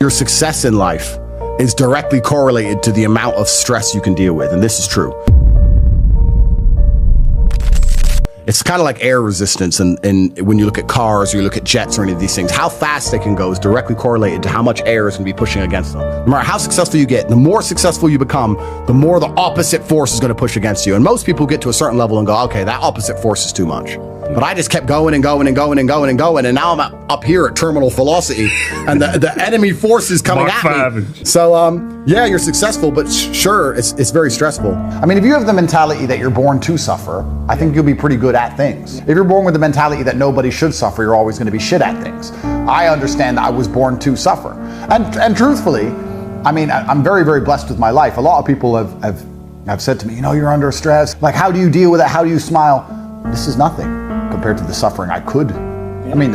Your success in life is directly correlated to the amount of stress you can deal with, and this is true. It's kind of like air resistance, and when you look at cars or you look at jets or any of these things, how fast they can go is directly correlated to how much air is going to be pushing against them. No matter how successful you get, the more successful you become, the more the opposite force is going to push against you. And most people get to a certain level and go, okay, that opposite force is too much. But I just kept going and going and going and going and going, and now I'm up here at terminal velocity, and the enemy force is coming at me. So, yeah, you're successful, but sure, it's very stressful. I mean, if you have the mentality that you're born to suffer, I think you'll be pretty good at things. If you're born with the mentality that nobody should suffer, you're always going to be shit at things. I understand that I was born to suffer. And truthfully, I mean, I'm very, very blessed with my life. A lot of people have said to me, you know, you're under stress. Like, how do you deal with it? How do you smile? This is nothing compared to the suffering I could. I mean,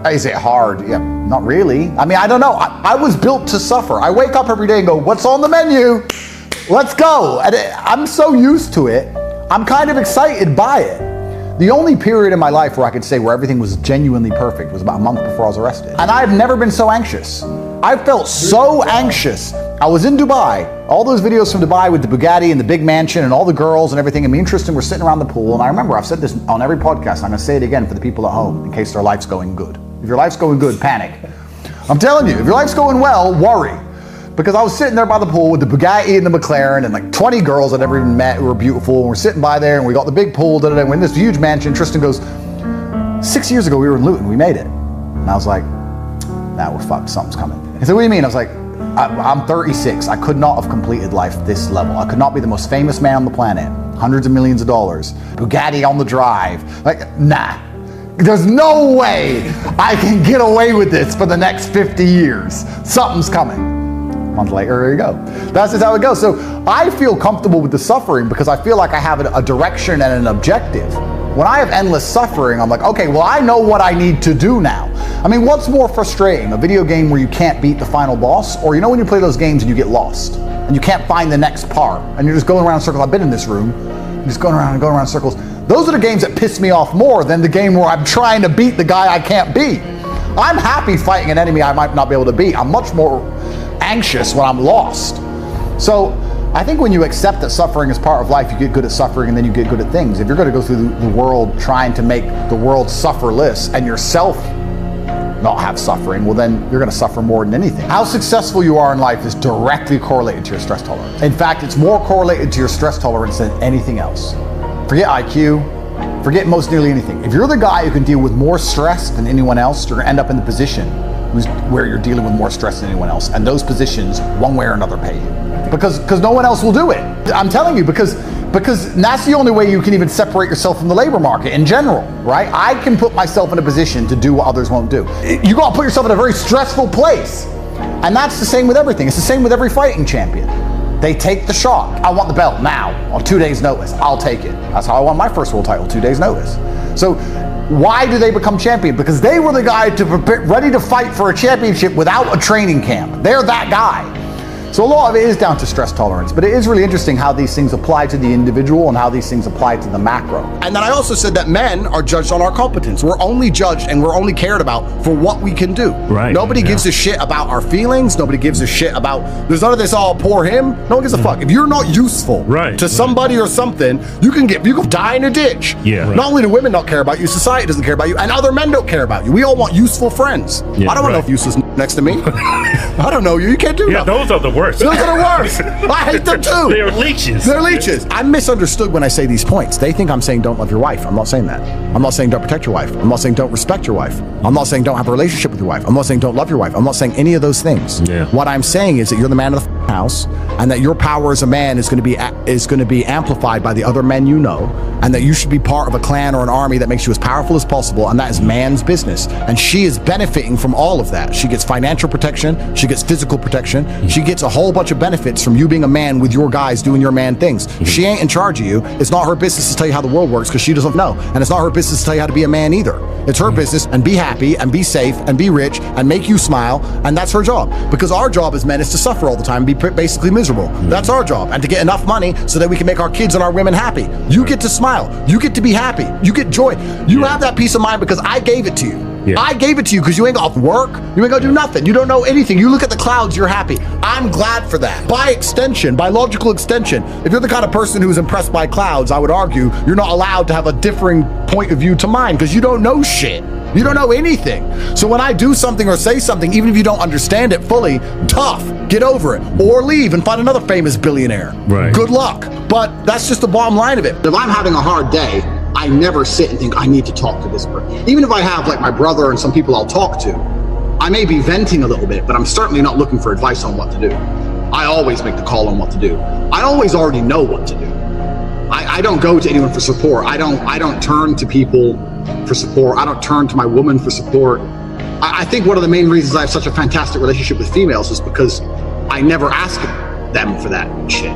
is it hard? Yeah, not really. I mean, I don't know. I was built to suffer. I wake up every day and go, what's on the menu? Let's go. And I'm so used to it. I'm kind of excited by it. The only period in my life where I could say where everything was genuinely perfect was about a month before I was arrested. And I've never been so anxious. I felt so anxious. I was in Dubai, all those videos from Dubai with the Bugatti and the big mansion and all the girls and everything, and me and Tristan were sitting around the pool, and I remember I've said this on every podcast, and I'm gonna say it again for the people at home in case their life's going good. If your life's going good, panic. I'm telling you, if your life's going well, worry. Because I was sitting there by the pool with the Bugatti and the McLaren and like 20 girls I'd never even met who were beautiful, and we're sitting by there and we got the big pool, we're in this huge mansion. Tristan goes, 6 years ago we were in Luton, we made it. And I was like, nah, we're fucked, something's coming. He said, what do you mean? I was like, I'm 36. I could not have completed life this level. I could not be the most famous man on the planet. Hundreds of millions of dollars. Bugatti on the drive. Like, nah. There's no way I can get away with this for the next 50 years. Something's coming. A month later, here you go. That's just how it goes. So I feel comfortable with the suffering because I feel like I have a direction and an objective. When I have endless suffering, I'm like, okay, well, I know what I need to do now. I mean, what's more frustrating? A video game where you can't beat the final boss? Or you know when you play those games and you get lost and you can't find the next part and you're just going around in circles? I've been in this room, I'm just going around and going around in circles. Those are the games that piss me off more than the game where I'm trying to beat the guy I can't beat. I'm happy fighting an enemy I might not be able to beat. I'm much more anxious when I'm lost. So I think when you accept that suffering is part of life, you get good at suffering and then you get good at things. If you're going to go through the world trying to make the world sufferless and yourself not have suffering, well then you're going to suffer more than anything. How successful you are in life is directly correlated to your stress tolerance. In fact, it's more correlated to your stress tolerance than anything else. Forget IQ, forget most nearly anything. If you're the guy who can deal with more stress than anyone else, you're going to end up in the position where you're dealing with more stress than anyone else. And those positions, one way or another, pay you. Because no one else will do it. I'm telling you, because that's the only way you can even separate yourself from the labor market in general, right? I can put myself in a position to do what others won't do. You gotta put yourself in a very stressful place. And that's the same with everything. It's the same with every fighting champion. They take the shot. I want the belt now, on 2 days notice, I'll take it. That's how I won my first world title, 2 days notice. So why do they become champion? Because they were the guy ready to fight for a championship without a training camp. They're that guy. So a lot of it is down to stress tolerance, but it is really interesting how these things apply to the individual and how these things apply to the macro. And then I also said that men are judged on our competence. We're only judged and we're only cared about for what we can do. Right. Nobody gives a shit about our feelings. Nobody gives a shit about, there's none of this all poor him. No one gives a fuck. If you're not useful to somebody or something, you can die in a ditch. Yeah. Not only do women not care about you, society doesn't care about you, and other men don't care about you. We all want useful friends. Yeah, I don't want no useless next to me. I don't know you. You can't do nothing. Those are the worst. Those are the worst. I hate them too. They're leeches. They're leeches. I'm misunderstood when I say these points. They think I'm saying don't love your wife. I'm not saying that. I'm not saying don't protect your wife. I'm not saying don't respect your wife. I'm not saying don't have a relationship with your wife. I'm not saying don't love your wife. I'm not saying any of those things. Yeah. What I'm saying is that you're the man of the house, and that your power as a man is going to be amplified by the other men you know, and that you should be part of a clan or an army that makes you as powerful as possible, and that is man's business. And she is benefiting from all of that. She gets financial protection, she gets physical protection, she gets a whole bunch of benefits from you being a man with your guys doing your man things. She ain't in charge of you. It's not her business to tell you how the world works because she doesn't know. And it's not her business to tell you how to be a man either. It's her business, and be happy and be safe and be rich and make you smile, and that's her job. Because our job as men is to suffer all the time and be basically miserable. That's our job, and to get enough money so that we can make our kids and our women happy. You get to smile. You get to be happy. You get joy. You have that peace of mind because I gave it to you. Yeah. I gave it to you because you ain't got work. You ain't gonna do nothing. You don't know anything. You look at the clouds, you're happy. I'm glad for that. By extension, by logical extension, if you're the kind of person who's impressed by clouds, I would argue you're not allowed to have a differing point of view to mine because you don't know shit. You don't know anything. So when I do something or say something, even if you don't understand it fully, tough, get over it. Or leave and find another famous billionaire. Right. Good luck. But that's just the bottom line of it. If I'm having a hard day, I never sit and think I need to talk to this person. Even if I have like my brother and some people I'll talk to, I may be venting a little bit, but I'm certainly not looking for advice on what to do. I always make the call on what to do. I always already know what to do. I don't go to anyone for support. I don't turn to people for support. I don't turn to my woman for support. I think one of the main reasons I have such a fantastic relationship with females is because I never ask them for that shit.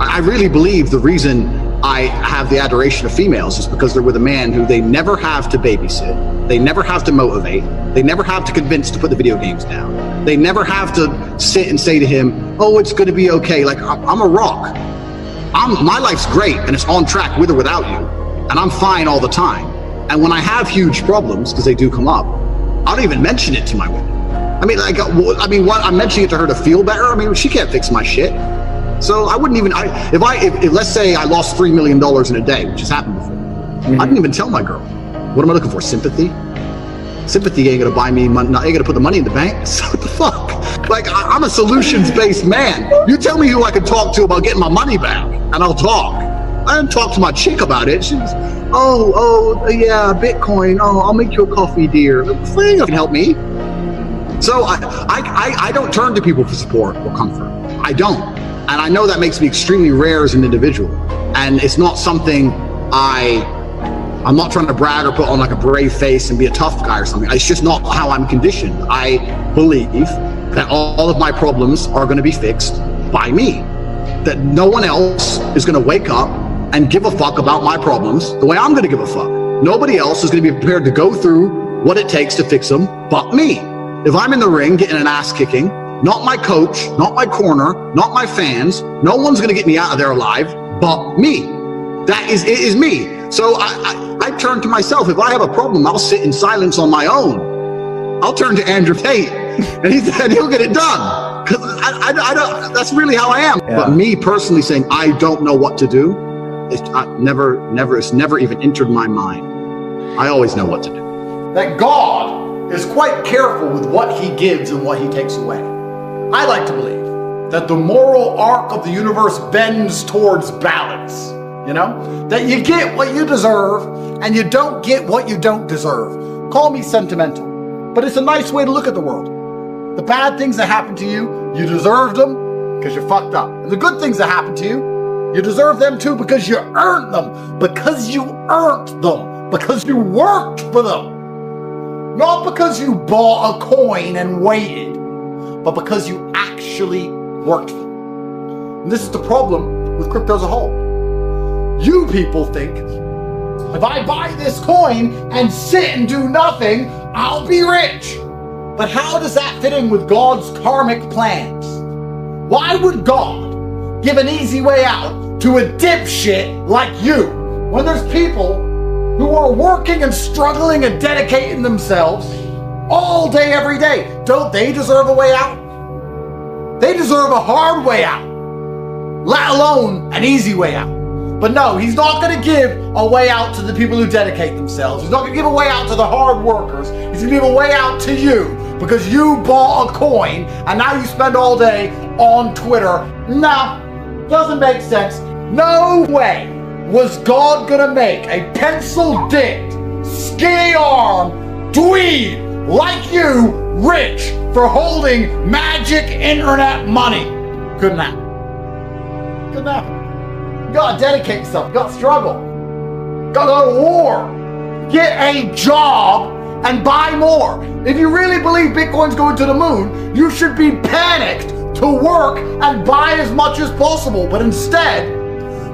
I really believe the reason I have the adoration of females is because they're with a man who they never have to babysit, they never have to motivate, they never have to convince to put the video games down, they never have to sit and say to him, oh, it's gonna be okay. Like, I'm a rock. My life's great and it's on track with or without you, and I'm fine all the time. And when I have huge problems, because they do come up, I don't even mention it to my woman. What I'm mentioning it to her to feel better. I mean, she can't fix my shit. So I wouldn't even, if let's say I lost $3 million in a day, which has happened before, I didn't even tell my girl. What am I looking for? Sympathy? Sympathy ain't gonna buy me money, ain't gonna put the money in the bank. So what the fuck? Like, I'm a solutions-based man. You tell me who I can talk to about getting my money back, and I'll talk. I didn't talk to my chick about it. She was, yeah, Bitcoin. Oh, I'll make you a coffee, dear. Thing can help me. So I don't turn to people for support or comfort. I don't. And I know that makes me extremely rare as an individual. And it's not something I'm not trying to brag or put on like a brave face and be a tough guy or something. It's just not how I'm conditioned. I believe that all of my problems are going to be fixed by me. That no one else is going to wake up and give a fuck about my problems the way I'm going to give a fuck. Nobody else is going to be prepared to go through what it takes to fix them but me. If I'm in the ring getting an ass kicking, not my coach, not my corner, not my fans, no one's going to get me out of there alive but me. It is me. So I turn to myself. If I have a problem, I'll sit in silence on my own. I'll turn to Andrew Tate and he'll get it done. Because I don't, that's really how I am. Yeah. But me personally saying, I don't know what to do, it's never even entered my mind. I always know what to do. That God is quite careful with what he gives and what he takes away. I like to believe that the moral arc of the universe bends towards balance. You know, that you get what you deserve and you don't get what you don't deserve. Call me sentimental, but it's a nice way to look at the world. The bad things that happen to you, you deserved them because you fucked up. And the good things that happen to you, you deserve them too because you earned them. Because you earned them. Because you worked for them. Not because you bought a coin and waited, but because you actually worked for them. And this is the problem with crypto as a whole. You people think, if I buy this coin and sit and do nothing, I'll be rich. But how does that fit in with God's karmic plans? Why would God give an easy way out to a dipshit like you when there's people who are working and struggling and dedicating themselves all day, every day? Don't they deserve a way out? They deserve a hard way out, let alone an easy way out. But no, he's not going to give a way out to the people who dedicate themselves. He's not going to give a way out to the hard workers. He's going to give a way out to you because you bought a coin and now you spend all day on Twitter. No, doesn't make sense. No way was God going to make a pencil-dicked, skinny-armed dweeb like you rich for holding magic internet money. Couldn't happen. Couldn't happen. You gotta dedicate yourself, you gotta struggle, you gotta go to war, get a job and buy more. If you really believe Bitcoin's going to the moon, you should be panicked to work and buy as much as possible. But instead,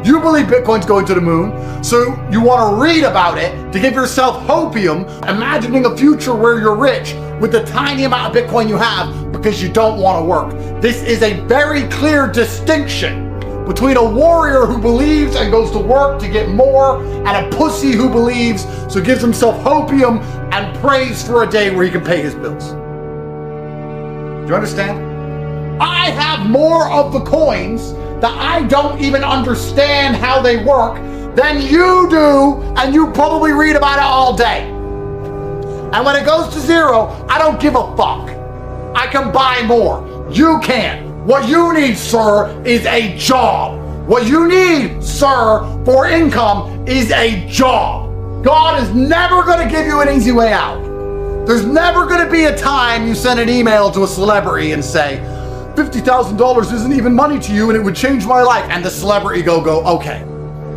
you believe Bitcoin's going to the moon, so you wanna read about it to give yourself hopium, imagining a future where you're rich with the tiny amount of Bitcoin you have because you don't wanna work. This is a very clear distinction between a warrior who believes and goes to work to get more and a pussy who believes, so gives himself hopium and prays for a day where he can pay his bills. Do you understand? I have more of the coins that I don't even understand how they work than you do, and you probably read about it all day. And when it goes to zero, I don't give a fuck. I can buy more. You can. What you need, sir, is a job. What you need, sir, for income is a job. God is never going to give you an easy way out. There's never going to be a time you send an email to a celebrity and say, $50,000 isn't even money to you and it would change my life. And the celebrity go, okay.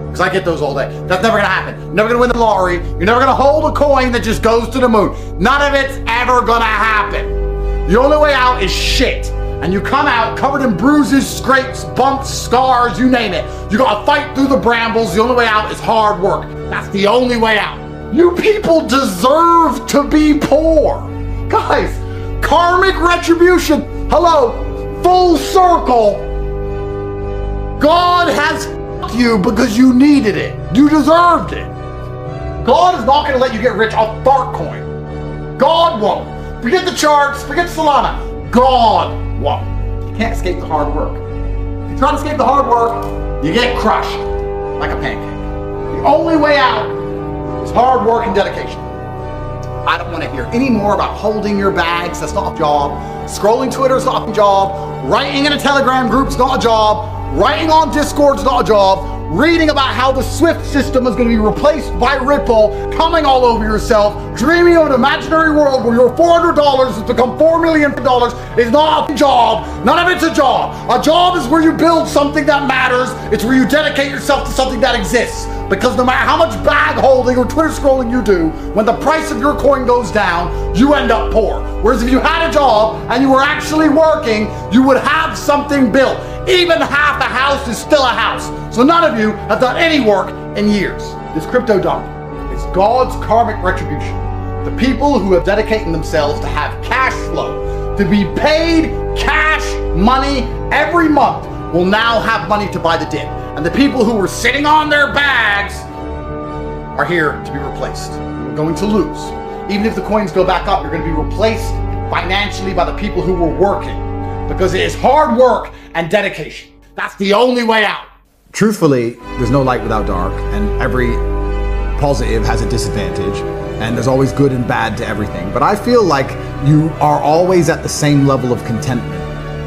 Because I get those all day. That's never going to happen. You're never going to win the lottery. You're never going to hold a coin that just goes to the moon. None of it's ever going to happen. The only way out is shit. And you come out covered in bruises, scrapes, bumps, scars, you name it. You got to fight through the brambles. The only way out is hard work. That's the only way out. You people deserve to be poor. Guys, karmic retribution. Hello, full circle. God has f***ed you because you needed it. You deserved it. God is not going to let you get rich off Darkcoin. God won't. Forget the charts, forget Solana. God won't. You can't escape the hard work. If you try to escape the hard work, you get crushed like a pancake. The only way out is hard work and dedication. I don't want to hear any more about holding your bags. That's not a job. Scrolling Twitter is not a job. Writing in a Telegram group is not a job. Writing on Discord is not a job. Reading about how the SWIFT system is going to be replaced by Ripple, coming all over yourself, dreaming of an imaginary world where your $400 has become $4 million is not a job. None of it's a job. A job is where you build something that matters. It's where you dedicate yourself to something that exists. Because no matter how much bag holding or Twitter scrolling you do, when the price of your coin goes down, you end up poor. Whereas if you had a job and you were actually working, you would have something built. Even half a house is still a house. So none of you have done any work in years. This crypto dump is God's karmic retribution. The people who have dedicated themselves to have cash flow, to be paid cash money every month, will now have money to buy the dip. And the people who were sitting on their bags are here to be replaced. You're going to lose. Even if the coins go back up, you're going to be replaced financially by the people who were working. Because it is hard work and dedication. That's the only way out. Truthfully, there's no light without dark, and every positive has a disadvantage, and there's always good and bad to everything. But I feel like you are always at the same level of contentment.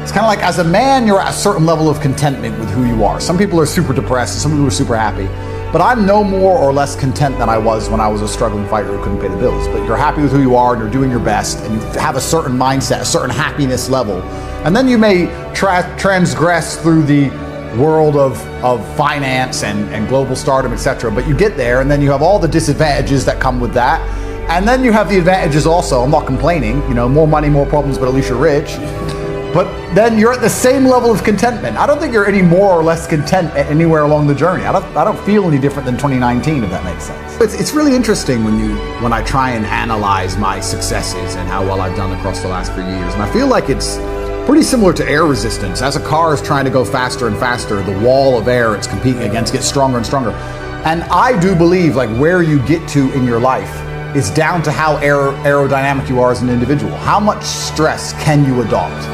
It's kind of like, as a man, you're at a certain level of contentment with who you are. Some people are super depressed, and some people are super happy. But I'm no more or less content than I was when I was a struggling fighter who couldn't pay the bills. But you're happy with who you are, and you're doing your best, and you have a certain mindset, a certain happiness level. And then you may transgress through the world of finance and global stardom, etc. But you get there, and then you have all the disadvantages that come with that. And then you have the advantages also. I'm not complaining, you know, more money, more problems, but at least you're rich. But then you're at the same level of contentment. I don't think you're any more or less content anywhere along the journey. I don't feel any different than 2019, if that makes sense. It's really interesting when I try and analyze my successes and how well I've done across the last few years. And I feel like it's pretty similar to air resistance. As a car is trying to go faster and faster, the wall of air it's competing against gets stronger and stronger. And I do believe, like, where you get to in your life is down to how aerodynamic you are as an individual. How much stress can you adopt?